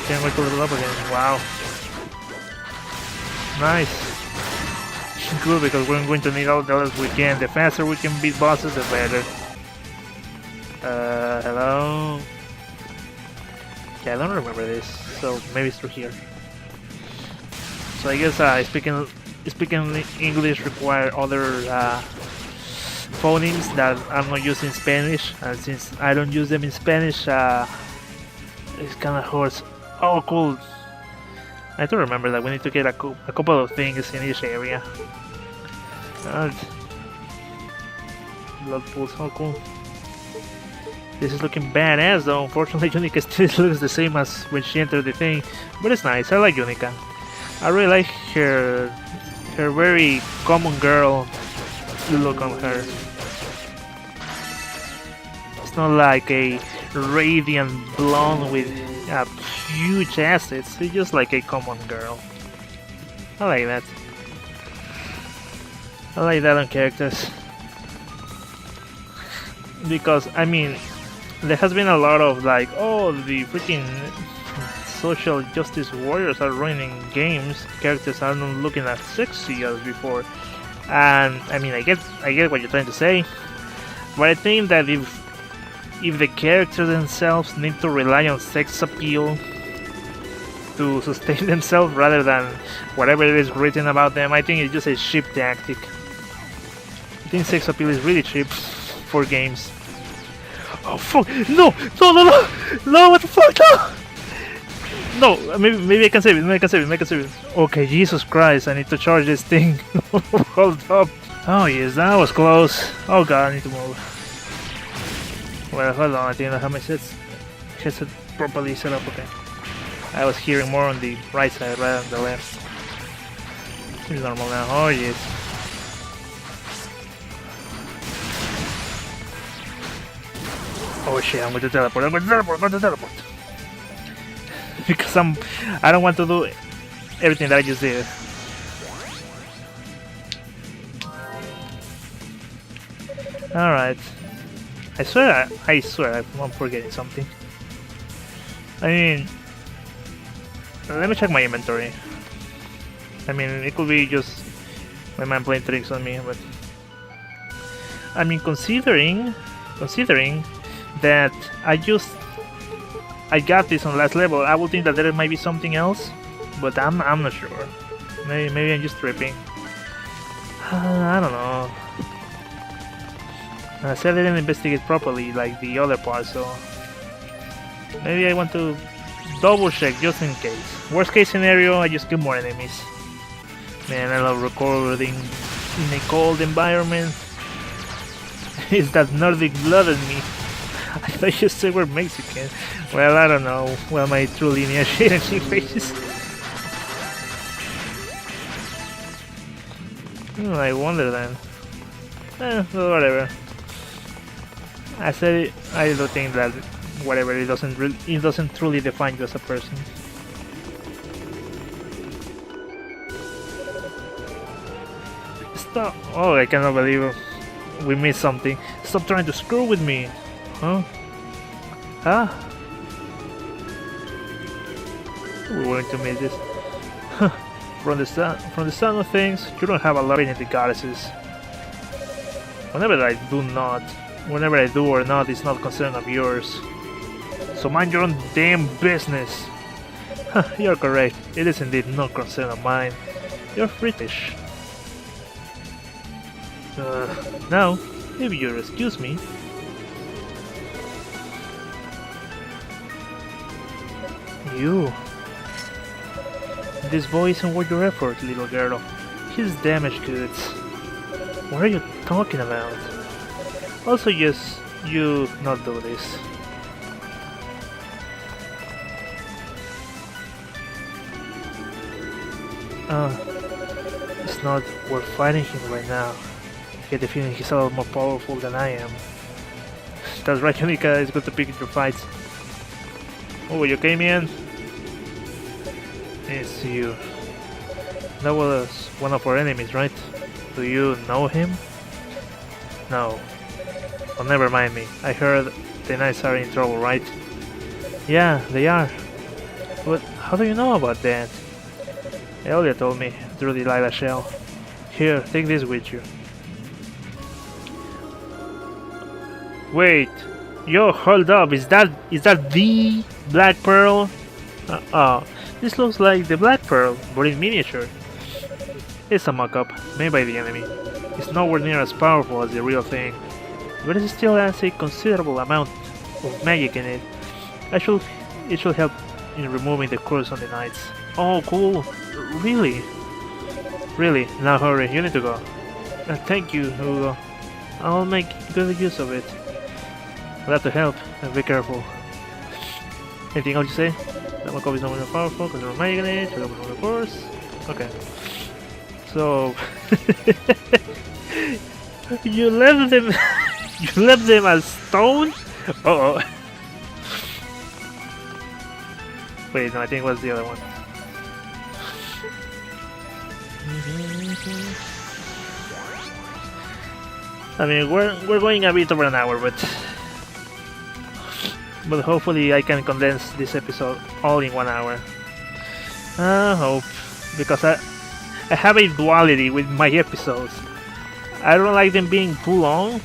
Can't wait to level up again. Wow. Nice. Good, because we're going to need all the levels we can. The faster we can beat bosses, the better. Hello? Yeah, I don't remember this, so maybe it's through here. So I guess speaking English require other phonemes that I'm not using in Spanish, and since I don't use them in Spanish, it's kind of hurts. Oh, cool. I do remember that we need to get a couple of things in each area. Blood pools, oh cool. This is looking badass though. Unfortunately, Unica still looks the same as when she entered the thing, but it's nice. I like Unica. I really like her very common girl look on her. It's not like a radiant blonde with huge assets. It's just like a common girl. I like that. I like that on characters. Because, I mean, there has been a lot of like, oh, the freaking social justice warriors are ruining games. Characters are not looking as sexy as before. And, I mean, I get what you're trying to say. But I think that if the characters themselves need to rely on sex appeal to sustain themselves rather than whatever it is written about them, I think it's just a cheap tactic. I think sex appeal is really cheap for games. Oh fuck! No! No! No! No! No! What the fuck? No! No! Maybe I can save it. Maybe I can save it. Maybe I can save it. Okay, Jesus Christ! I need to charge this thing. Hold up! Oh yes, that was close. Oh god, I need to move. Well, hold on. I think I have my headset properly set up. Okay. I was hearing more on the right side rather than the left. Seems normal now. Oh yes. Oh shit, I'm going to teleport. Because I don't want to do everything that I just did. Alright. I swear I'm forgetting something. I mean, let me check my inventory. I mean, it could be just my man playing tricks on me, but I mean, considering that I got this on last level, I would think that there might be something else, but I'm not sure. Maybe I'm just tripping. I don't know. I said I didn't investigate properly like the other part, so maybe I want to double check just in case. Worst case scenario, I just kill more enemies. Man, I love recording in a cold environment. It's that Nordic blood in me. I thought you said we're Mexican. Well, I don't know. Well, my true lineage anyways. I wonder then. Well, whatever. I said I don't think that whatever it doesn't truly define you as a person. Stop! Oh, I cannot believe we missed something. Stop trying to screw with me. Huh? Huh? We're going to miss this. Huh. From the sound of things, you don't have a lot of the goddesses. Whenever I do or not, it's not concern of yours. So mind your own damn business. Huh, you're correct. It is indeed no concern of mine. You're British. Now, if you'll excuse me. You. This boy isn't worth your effort, little girl. He's damaged goods. What are you talking about? Also, yes, you not do this. It's not worth fighting him right now. I get the feeling he's a lot more powerful than I am. That's right, Unica, it's good to pick your fights. Oh, you came in? It's you. That was one of our enemies, right? Do you know him? No. Oh, never mind me. I heard the knights are in trouble, right? Yeah, they are. But how do you know about that? Elia told me through the Lila shell. Here, take this with you. Wait, yo, hold up! Is that the Black Pearl? This looks like the Black Pearl, but in miniature. It's a mock-up, made by the enemy. It's nowhere near as powerful as the real thing, but it still has a considerable amount of magic in it. It should help in removing the curse on the knights. Oh, cool! Really? Really? Now hurry, you need to go. Thank you, Hugo. I'll make good use of it. Glad to help, and be careful. Anything else you say? That my copy is not more powerful because they're magic in it, so of course. Okay. So you left them you left them as stone? Uh oh. Wait, no, I think it was the other one. I mean, we're going a bit over an hour, but hopefully I can condense this episode all in 1 hour. I hope, because I have a duality with my episodes. I don't like them being too long,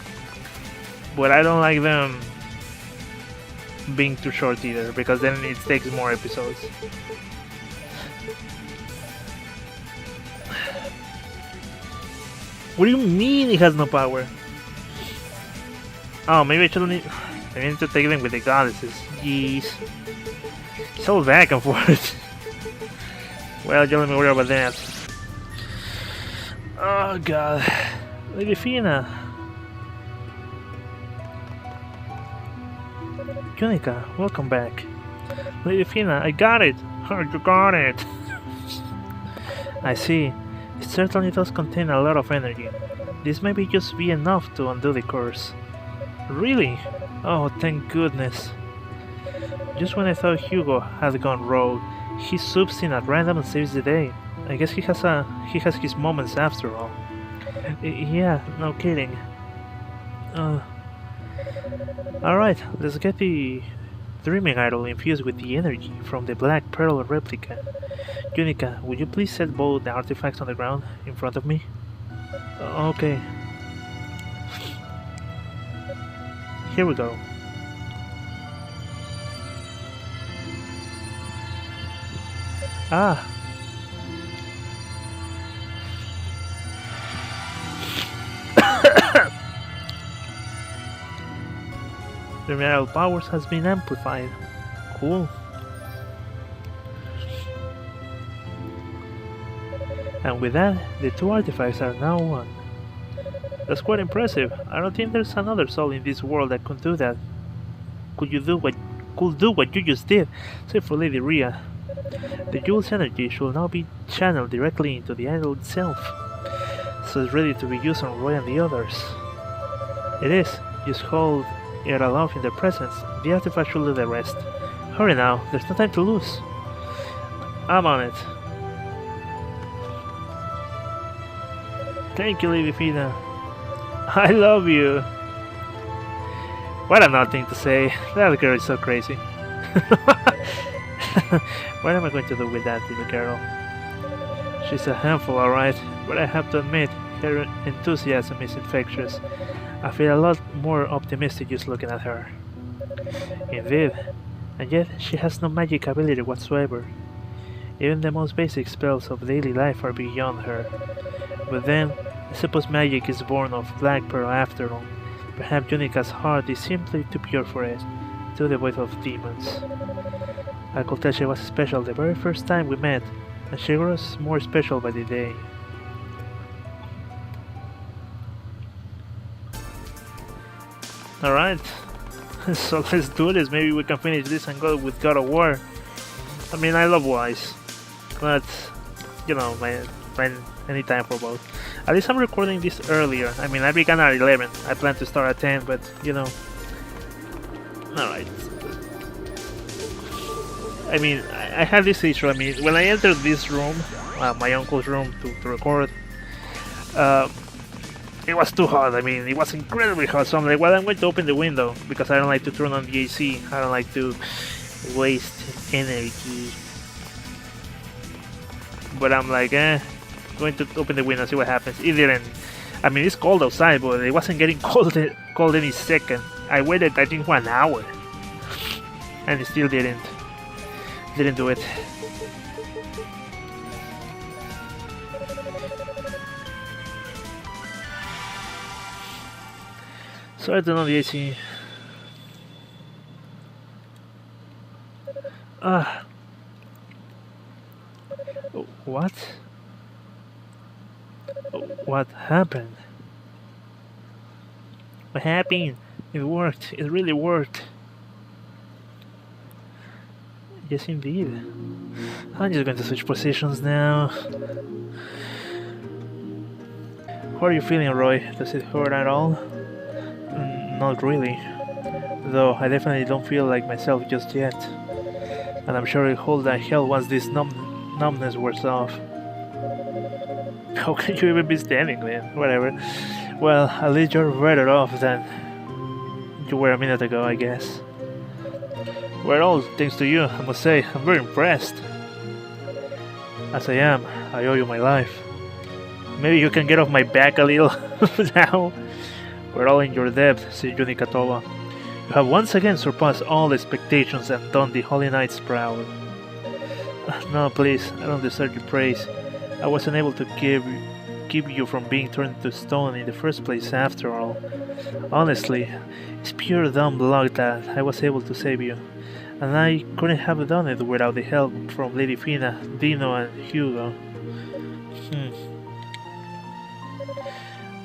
but I don't like them being too short either, because then it takes more episodes. What do you mean it has no power? Oh, maybe I need to take them with the goddesses. Jeez. So back and forth. Well, don't let me worry about that. Oh god. Lady Fina. Junica, welcome back. Lady Fina, I got it! Oh, you got it! I see. It certainly does contain a lot of energy. This may just be enough to undo the curse. Really? Oh, thank goodness. Just when I thought Hugo had gone rogue, he swoops in at random and saves the day. I guess he has his moments after all. Yeah, no kidding. Alright, let's get the Dreaming Idol infused with the energy from the Black Pearl replica. Junica, would you please set both the artifacts on the ground in front of me? Okay. Here we go. Ah! The mineral powers has been amplified. Cool. And with that, the two artifacts are now one. That's quite impressive. I don't think there's another soul in this world that could do that. Could do what you just did, save for Lady Rhea. The jewel's energy should now be channeled directly into the idol itself, so it's ready to be used on Roy and the others. It is. Just hold it aloft in their presence. The artifact should do the rest. Hurry now, there's no time to lose. I'm on it. Thank you, Lady Fina. I love you. What a nothing to say. That girl is so crazy. What am I going to do with that little girl? She's a handful, alright, but I have to admit, her enthusiasm is infectious. I feel a lot more optimistic just looking at her. Indeed, and yet she has no magic ability whatsoever. Even the most basic spells of daily life are beyond her. But then, I suppose magic is born of Black Pearl after all. Perhaps Junica's heart is simply too pure for it, too devoid of demons. I could tell she was special the very first time we met, and she grows more special by the day. Alright, so let's do this. Maybe we can finish this and go with God of War. I mean, I love Wise, but you know, any time for both. At least I'm recording this earlier. I mean, I began at 11. I plan to start at 10, but you know. Alright. I mean, I had this issue. I mean, when I entered this room, my uncle's room to record, it was too hot. I mean, it was incredibly hot. So I'm like, well, I'm going to open the window because I don't like to turn on the AC. I don't like to waste energy. but I'm like, going to open the window and see what happens. It didn't. I mean, it's cold outside, but it wasn't getting cold any second. I waited, I think, for an hour, and it still didn't do it. Sorry to know the AC. What? What happened? What happened? It worked. It really worked. Yes, indeed. I'm just going to switch positions now. How are you feeling, Roy? Does it hurt at all? Not really. Though I definitely don't feel like myself just yet. And I'm sure it'll hold that hell once this numbness wears off. How can you even be standing, man? Whatever. Well, at least you're better off than you were a minute ago, I guess. Well, thanks to you, I must say, I'm very impressed. As I am, I owe you my life. Maybe you can get off my back a little now. We're all in your debt, said Yunikatova. You have once again surpassed all expectations and done the Holy Knights proud. No, please, I don't deserve your praise. I wasn't able to keep you from being turned into stone in the first place after all. Honestly, it's pure dumb luck that I was able to save you. And I couldn't have done it without the help from Lady Fina, Dino and Hugo.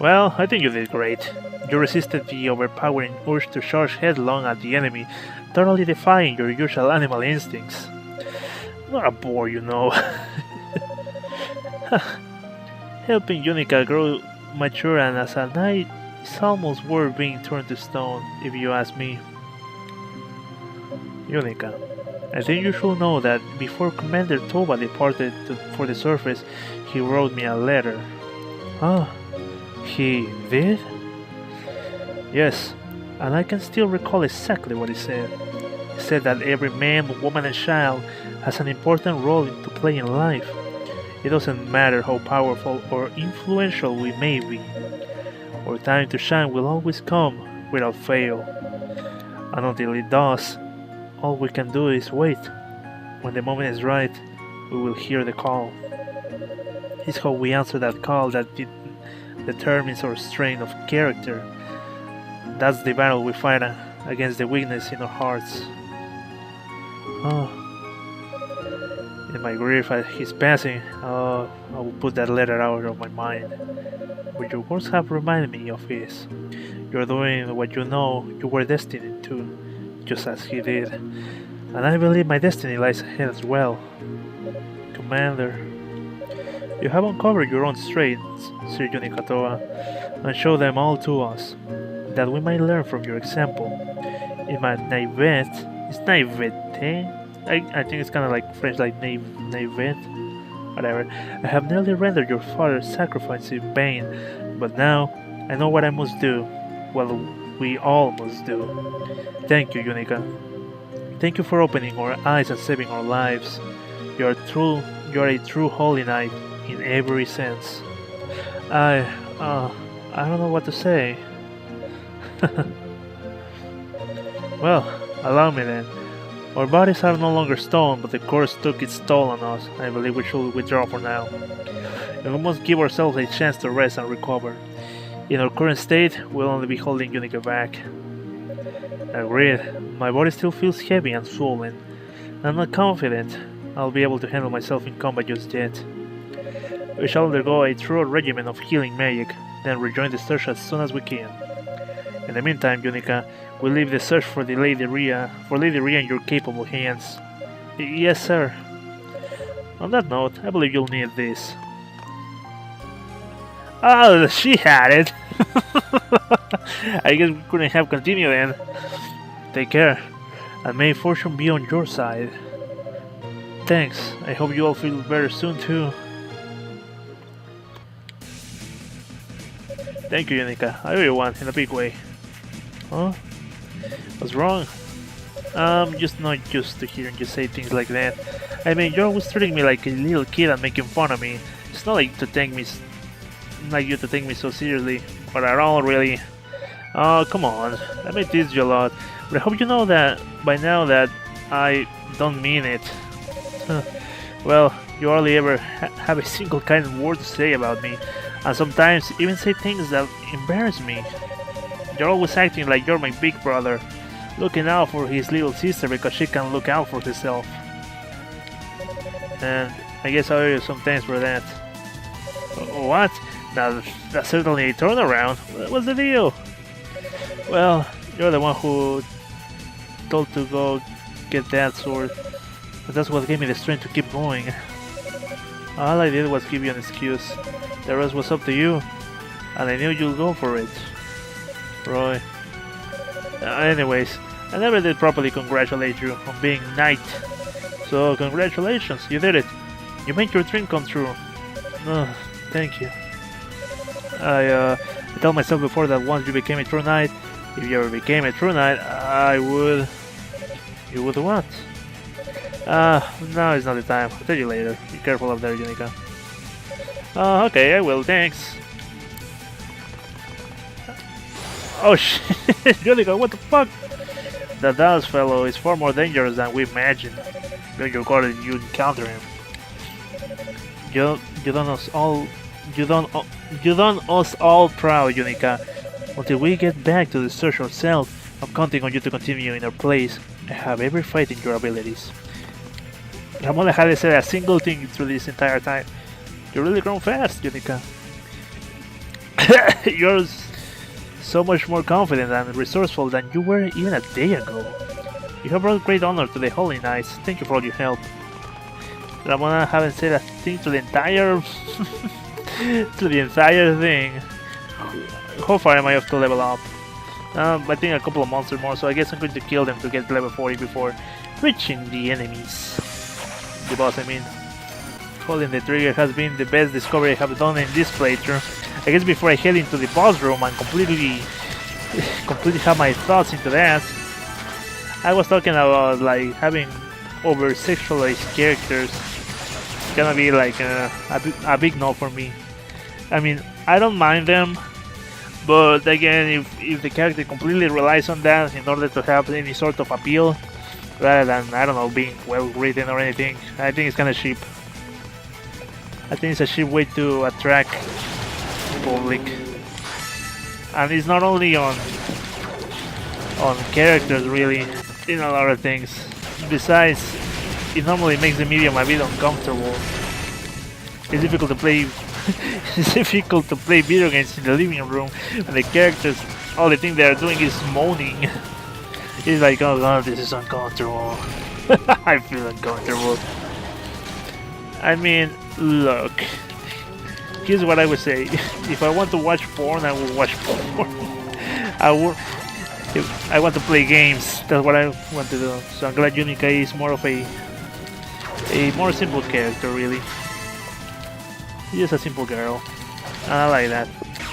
Well, I think you did great. You resisted the overpowering urge to charge headlong at the enemy, totally defying your usual animal instincts. Not a bore, you know. Helping Unica grow mature and as a knight is almost worth being turned to stone, if you ask me. Unica, I think you should know that before Commander Toba departed for the surface, he wrote me a letter. Ah, he did? Yes, and I can still recall exactly what he said. He said that every man, woman and child has an important role to play in life. It doesn't matter how powerful or influential we may be. Our time to shine will always come without fail. And until it does, all we can do is wait. When the moment is right, we will hear the call. It's how we answer that call that determines our strength of character. That's the battle we fight against the weakness in our hearts. In my grief at his passing, I will put that letter out of my mind. But your words have reminded me of his. You're doing what you know you were destined to, just as he did. And I believe my destiny lies ahead as well. Commander, you have uncovered your own strengths, Sir Yunikatoa, and show them all to us, that we might learn from your example. In my naivete, it's naivete? I think it's kind of like French, like naivete, whatever. I have nearly rendered your father's sacrifice in vain, but now I know what I must do. Well, we all must do. Thank you, Unica. Thank you for opening our eyes and saving our lives. You are a true holy knight in every sense. I don't know what to say. Well, allow me then. Our bodies are no longer stone, but the course took its toll on us. I believe we should withdraw for now. And we must give ourselves a chance to rest and recover. In our current state, we'll only be holding Unica back. Agreed. My body still feels heavy and swollen. I'm not confident I'll be able to handle myself in combat just yet. We shall undergo a thorough regimen of healing magic, then rejoin the search as soon as we can. In the meantime, Unica, we'll leave the search for Lady Rhea in your capable hands. Yes, sir. On that note, I believe you'll need this. Oh, she had it! I guess we couldn't have continued then. Take care, and may fortune be on your side. Thanks, I hope you all feel better soon too. Thank you, Unica. I owe you one in a big way. Huh? What's wrong? I'm just not used to hearing you say things like that. I mean, you're always treating me like a little kid and making fun of me. It's not like to take me, like you to take me so seriously, but I don't really. Oh, come on. I may tease you a lot, but I hope you know that by now that I don't mean it. Well, you hardly ever have a single kind word to say about me, and sometimes even say things that embarrass me. You're always acting like you're my big brother, looking out for his little sister because she can look out for herself. And I guess I owe you some thanks for that. What? Now, that's certainly a turnaround. What's the deal? Well, you're the one who told to go get that sword. But that's what gave me the strength to keep going. All I did was give you an excuse. The rest was up to you. And I knew you'd go for it. Roy. Anyways, I never did properly congratulate you on being knight. So congratulations, you did it. You made your dream come true. Oh, thank you. I told myself before that once you became a true knight, if you ever became a true knight, I would... You would what? Now is not the time. I'll tell you later. Be careful up there, Unica. Okay, I will, thanks. Oh shit, Unica, what the fuck? That Dallas fellow is far more dangerous than we imagined. Beg your pardon, you encounter him. You done us all proud, Unica. Until we get back to the social self, I'm counting on you to continue in our place. I have every faith in your abilities. Ramona hadn't said a single thing through this entire time. You're really grown fast, Unica. You're so much more confident and resourceful than you were even a day ago. You have brought great honor to the Holy Knights. Thank you for all your help. Ramona haven't said a thing to the entire thing. How far am I off to level up? I think a couple of months or more, so I guess I'm going to kill them to get level 40 before reaching the enemies. The boss, I mean. Pulling the trigger has been the best discovery I have done in this playthrough. I guess before I head into the boss room and completely have my thoughts into that, I was talking about like having over-sexualized characters. It's gonna be like a big no for me. I mean, I don't mind them, but again, if the character completely relies on that in order to have any sort of appeal, rather than, I don't know, being well written or anything, I think it's kinda cheap. I think it's a cheap way to attract public. And it's not only on characters really, in a lot of things. Besides, it normally makes the medium a bit uncomfortable. It's difficult to play it's difficult to play video games in the living room when the characters, all the thing they are doing is moaning. It's like, oh god, this is uncomfortable. I feel uncomfortable. I mean, look. Here's what I would say. If I want to watch porn, I will watch porn. If I want to play games, that's what I want to do. So I'm glad Unica is more of a more simple character, really. She's a simple girl. And I like that.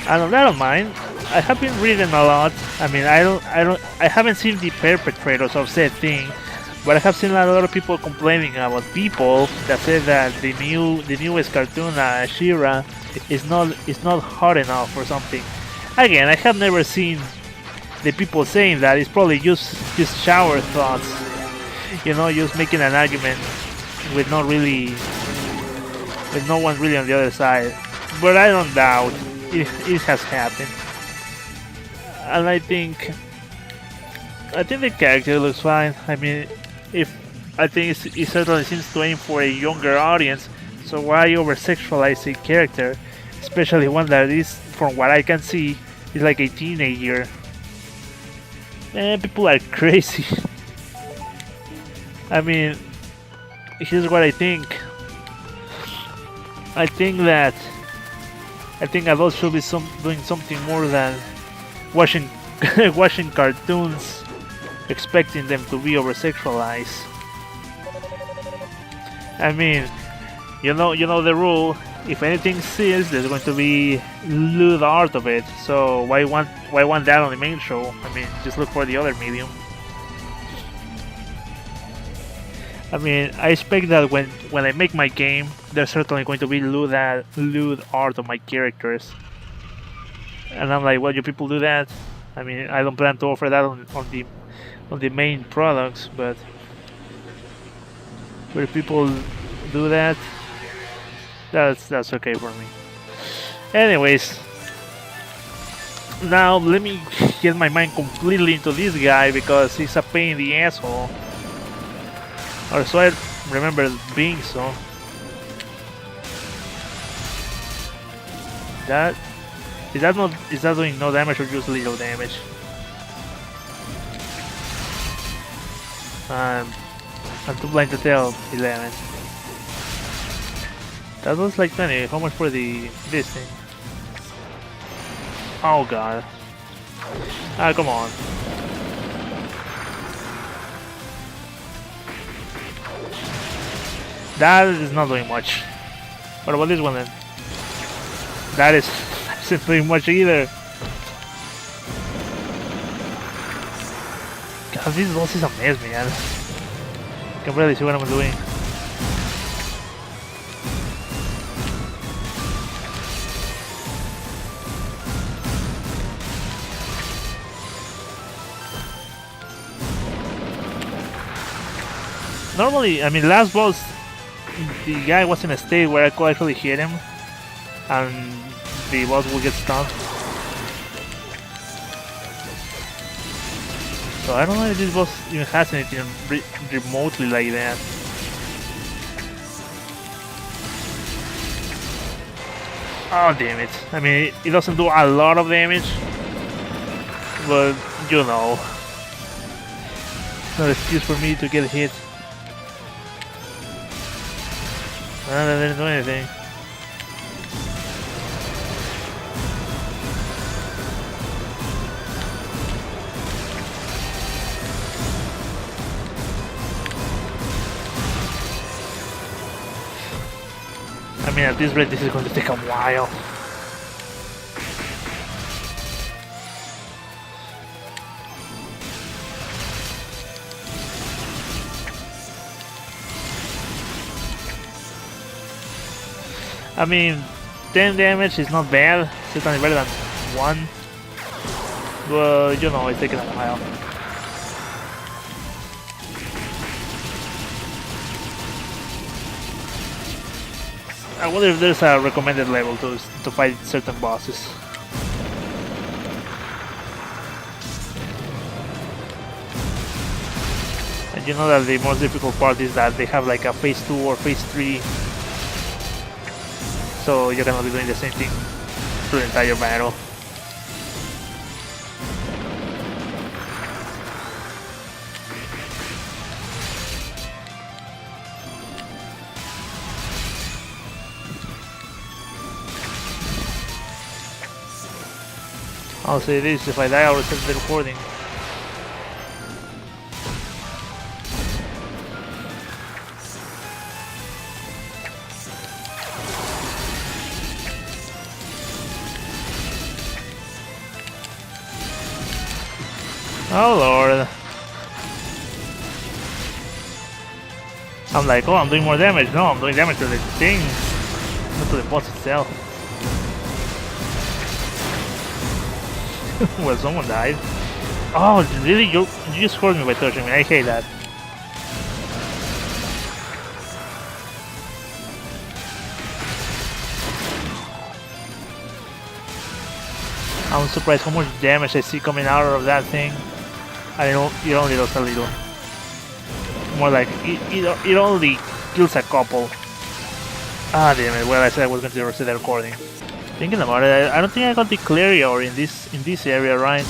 I don't mind. I have been reading a lot. I mean, I haven't seen the perpetrators of said thing, but I have seen a lot of people complaining about people that say that the newest cartoon, She-Ra, is not hot enough or something. Again, I have never seen the people saying that. It's probably just shower thoughts, you know, just making an argument with no one really on the other side. But I don't doubt it has happened, and I think the character looks fine. I mean, I think it certainly seems to aim for a younger audience. So why over-sexualize a character, especially one that is, from what I can see, is like a teenager? People are crazy. I mean, here's what I think. I think adults should be doing something more than watching cartoons, expecting them to be over-sexualized. I mean, you know the rule. If anything sees, there's going to be lewd art of it. So why want that on the main show? I mean, just look for the other medium. I mean, I expect that when I make my game, there's certainly going to be lewd art of my characters. And I'm like, well, you people do that? I mean, I don't plan to offer that on the main products, but where people do that, that's okay for me. Anyways, now let me get my mind completely into this guy because he's a pain in the asshole. Or so I remember being so. That is that doing no damage or just little damage? I'm too blind to tell. 11. That was like 20. How much for this thing? Oh god. Ah, come on. That is not doing much. What about this one then? That isn't doing much either. God, this boss is a mess, man. I can barely see what I'm doing. Normally, I mean, last boss, the guy was in a state where I could actually hit him, and the boss will get stunned. So I don't know if this boss even has anything remotely like that. Oh damn it. I mean, it doesn't do a lot of damage, but you know, it's not an excuse for me to get hit. That didn't do anything. I mean, at this rate, this is going to take a while. I mean, 10 damage is not bad. It's certainly better than 1. But, you know, it's taking a while. I wonder if there's a recommended level to fight certain bosses. And you know that the most difficult part is that they have like a phase 2 or phase 3. So you're gonna be doing the same thing through the entire battle. I'll say this, if I die I'll reset the recording. Oh lord. I'm like, oh, I'm doing more damage. No, I'm doing damage to the thing, not to the boss itself. Well, someone died. Oh, really? You just scored me by touching me. I hate that. I'm surprised how much damage I see coming out of that thing. I don't. It only does a little. More like it only kills a couple. Ah, damn it. Well, I said I was going to reset the recording. Thinking about it, I don't think I got the Clarior in this area, right?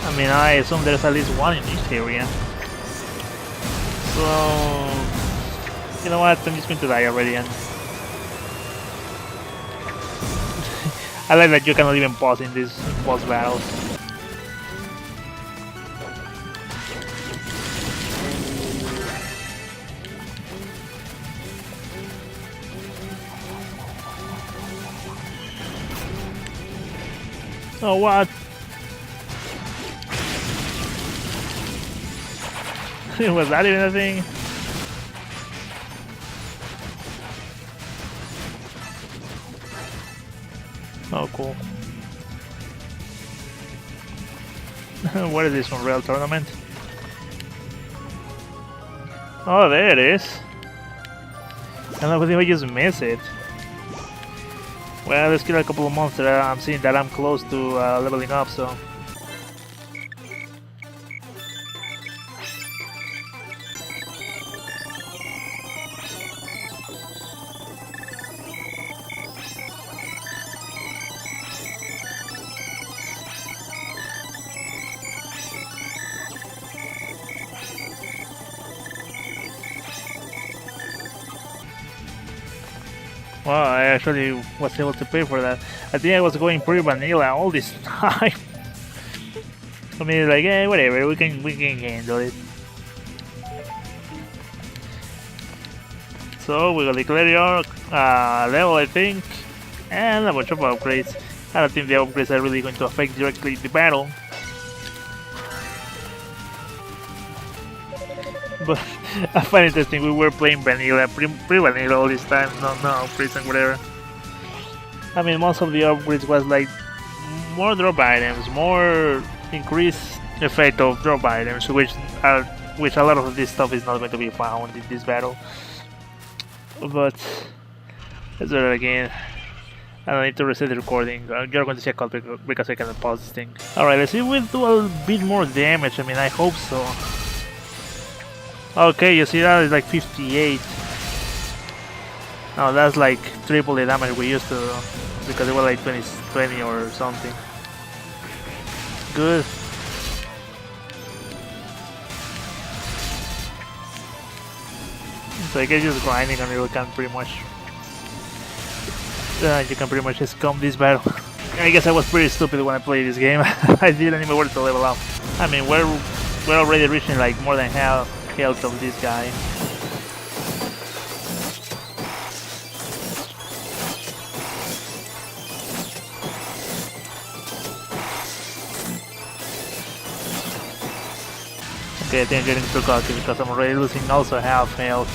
I mean, I assume there's at least one in each area. So, you know what? I'm just going to die already. And I like that you cannot even pause in these boss battles. Oh, what? Was that even a thing? Oh, cool. What is this, Unreal Tournament? Oh, there it is. I don't know if I just miss it. Well, let's kill a couple of monsters. I'm seeing that I'm close to leveling up, so... Well, I actually was able to pay for that. I think I was going pretty vanilla all this time. I mean, like, whatever, we can handle it. So we got the Cleric level, I think, and a bunch of upgrades. I don't think the upgrades are really going to affect directly the battle. But I find it interesting, we were playing vanilla, pretty vanilla all this time, no upgrades and whatever. I mean, most of the upgrades was like more drop items, more increased effect of drop items, which a lot of this stuff is not going to be found in this battle. But let's do it again. I don't need to reset the recording. You're going to see a cut because I cannot pause this thing. Alright, let's see if we do a bit more damage. I mean, I hope so. Okay, you see that is like 58. No, that's like triple the damage we used to do, because it was like 20 or something. Good. So I guess just grinding and you can pretty much scum this battle. I guess I was pretty stupid when I played this game. I didn't even want to level up. I mean, we're already reaching like more than half health of this guy. Okay, I think I'm getting too cocky because I'm already losing also half health.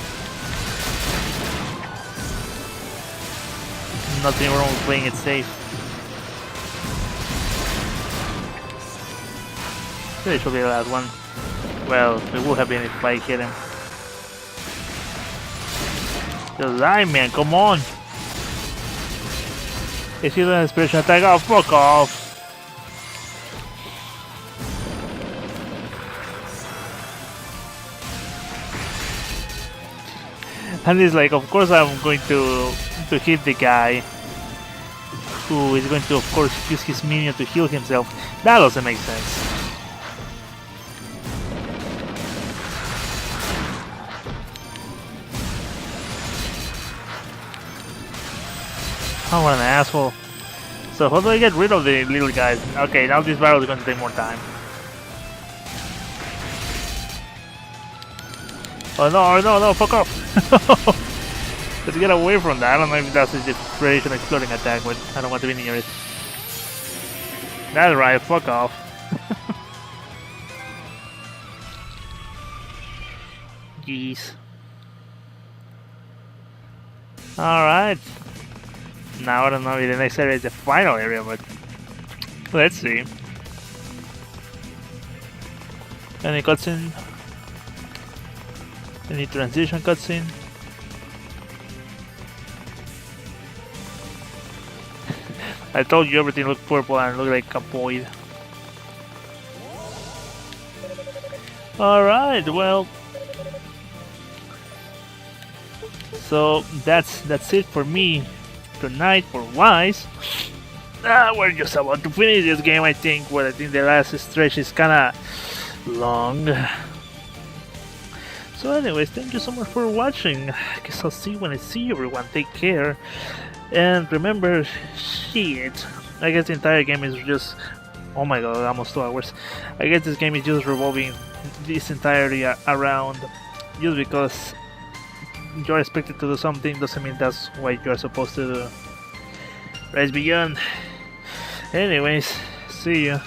Nothing wrong with playing it safe. This should be the last one. Well, it would have been if I hit him. Just die, man, come on! Is he doing an inspiration attack? Oh, fuck off! And it's like, of course I'm going to hit the guy who is going to, of course, use his minion to heal himself. That doesn't make sense. Oh, what an asshole. So how do I get rid of the little guys? Okay, now this battle is going to take more time. Oh no, fuck off! Let's get away from that. I don't know if that's a desperation exploding attack, but I don't want to be near it. That's right, fuck off. Jeez. Alright. Now I don't know if the next area is the final area, but let's see. Any cutscene? Any transition cutscene? I told you everything looked purple and looked like a void. Alright, well. So that's it for me tonight for Wise. We're just about to finish this game, I think. Well, I think the last stretch is kinda long. So anyways, thank you so much for watching. I guess I'll see you when I see you, everyone. Take care. And remember, shit. I guess the entire game is just... Oh my god, almost 2 hours. I guess this game is just revolving this entirely around. Just because you're expected to do something doesn't mean that's what you're supposed to do. Rise Beyond. Anyways, see ya.